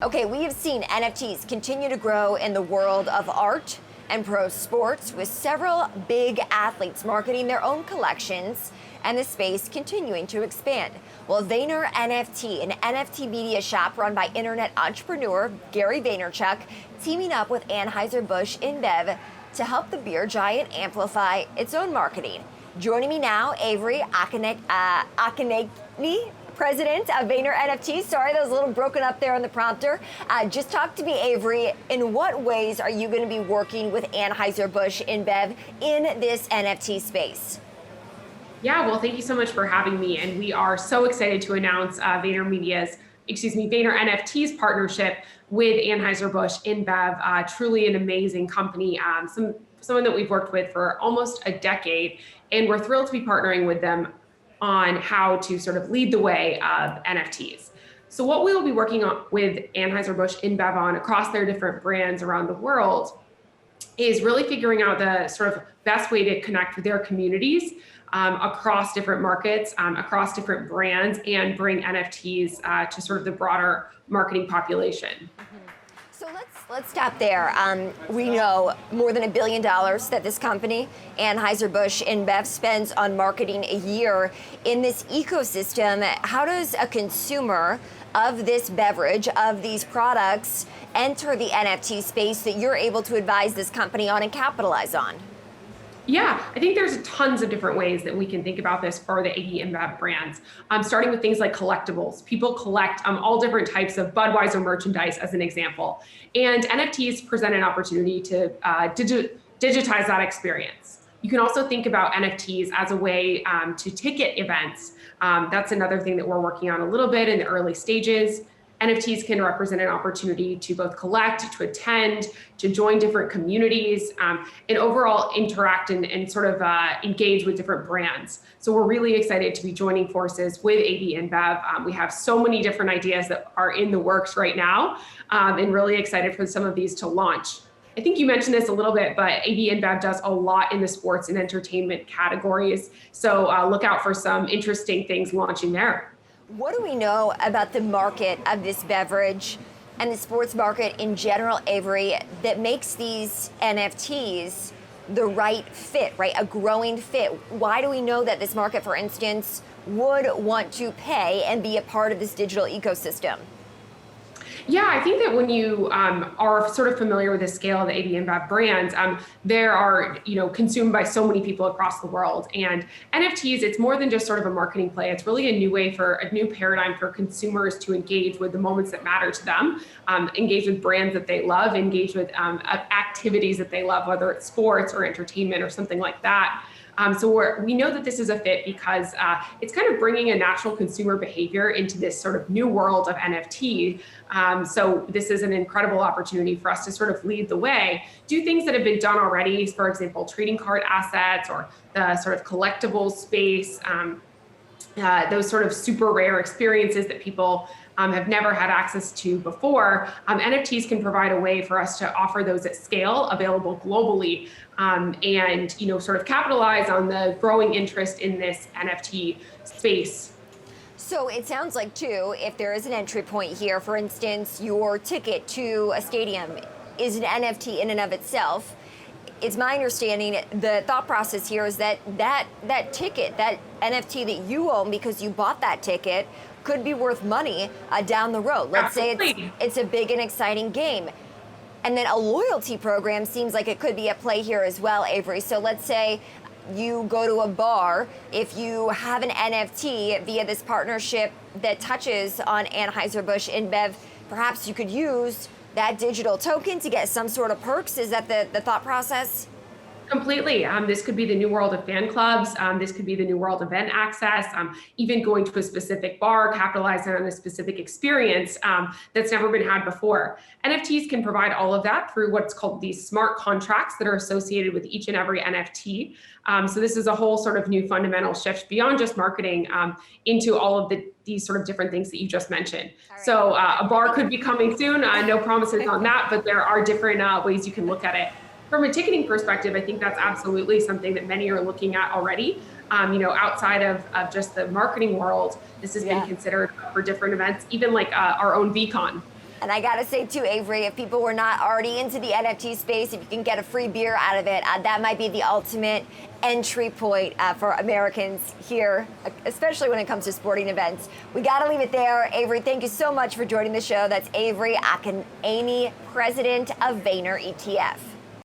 Okay, we have seen NFTs continue to grow in the world of art and pro sports, with several big athletes marketing their own collections and the space continuing to expand. Well, VaynerNFT, an NFT media shop run by internet entrepreneur Gary Vaynerchuk, teaming up with Anheuser Busch InBev to help the beer giant amplify its own marketing. Joining me now, Avery Akkineni, president of VaynerNFT. Sorry, that was a little broken up there on the prompter. Just talk to me, Avery. In what ways are you going to be working with Anheuser Busch InBev in this NFT space? Yeah, well, thank you so much for having me. And we are so excited to announce VaynerNFT's partnership with Anheuser Busch InBev. Truly an amazing company, someone that we've worked with for almost a decade. And we're thrilled to be partnering with them on how to sort of lead the way of NFTs. So what we will be working on with Anheuser Busch InBev on across their different brands around the world is really figuring out the sort of best way to connect with their communities across different markets, across different brands, and bring NFTs to sort of the broader marketing population. So let's stop there. We know more than $1 billion that this company, Anheuser Busch InBev, spends on marketing a year in this ecosystem. How does a consumer of this beverage, of these products, enter the NFT space that you're able to advise this company on and capitalize on? Yeah, I think there's tons of different ways that we can think about this for the AB InBev brands, starting with things like collectibles. People collect all different types of Budweiser merchandise, as an example. And NFTs present an opportunity to digitize that experience. You can also think about NFTs as a way to ticket events. That's another thing that we're working on a little bit in the early stages. NFTs can represent an opportunity to both collect, to attend, to join different communities, and overall interact and sort of engage with different brands. So we're really excited to be joining forces with AB InBev. We have so many different ideas that are in the works right now, and really excited for some of these to launch. I think you mentioned this a little bit, but AB InBev does a lot in the sports and entertainment categories. So look out for some interesting things launching there. What do we know about the market of this beverage and the sports market in general, Avery, that makes these NFTs the right fit, right? A growing fit. Why do we know that this market, for instance, would want to pay and be a part of this digital ecosystem? Yeah, I think that when you are sort of familiar with the scale of the AB InBev brands, they are consumed by so many people across the world. And NFTs, it's more than just sort of a marketing play. It's really a new way for a new paradigm for consumers to engage with the moments that matter to them, engage with brands that they love, engage with activities that they love, whether it's sports or entertainment or something like that. So we know that this is a fit because it's kind of bringing a natural consumer behavior into this sort of new world of NFT. So this is an incredible opportunity for us to sort of lead the way, do things that have been done already, for example, trading card assets or the sort of collectibles space, those sort of super rare experiences that people have never had access to before. NFTs can provide a way for us to offer those at scale, available globally, and sort of capitalize on the growing interest in this NFT space. So it sounds like, too, if there is an entry point here, for instance, your ticket to a stadium is an NFT in and of itself. It's my understanding the thought process here is that ticket, that NFT that you own because you bought that ticket, could be worth money down the road. Let's say it's a big and exciting game. And then a loyalty program seems like it could be at play here as well, Avery. So let's say you go to a bar. If you have an NFT via this partnership that touches on Anheuser Busch InBev, perhaps you could use that digital token to get some sort of perks. Is that the thought process? Completely. This could be the new world of fan clubs. This could be the new world of event access, even going to a specific bar, capitalizing on a specific experience that's never been had before. NFTs can provide all of that through what's called these smart contracts that are associated with each and every NFT. So this is a whole sort of new fundamental shift beyond just marketing into all of these sort of different things that you just mentioned. Right. So a bar could be coming soon. No promises on that, but there are different ways you can look at it. From a ticketing perspective, I think that's absolutely something that many are looking at already. Outside of just the marketing world, this has been considered for different events, even like our own VCon. And I gotta say too, Avery, if people were not already into the NFT space, if you can get a free beer out of it, that might be the ultimate entry point for Americans here, especially when it comes to sporting events. We gotta leave it there. Avery, thank you so much for joining the show. That's Avery Akkineni, president of VaynerNFT.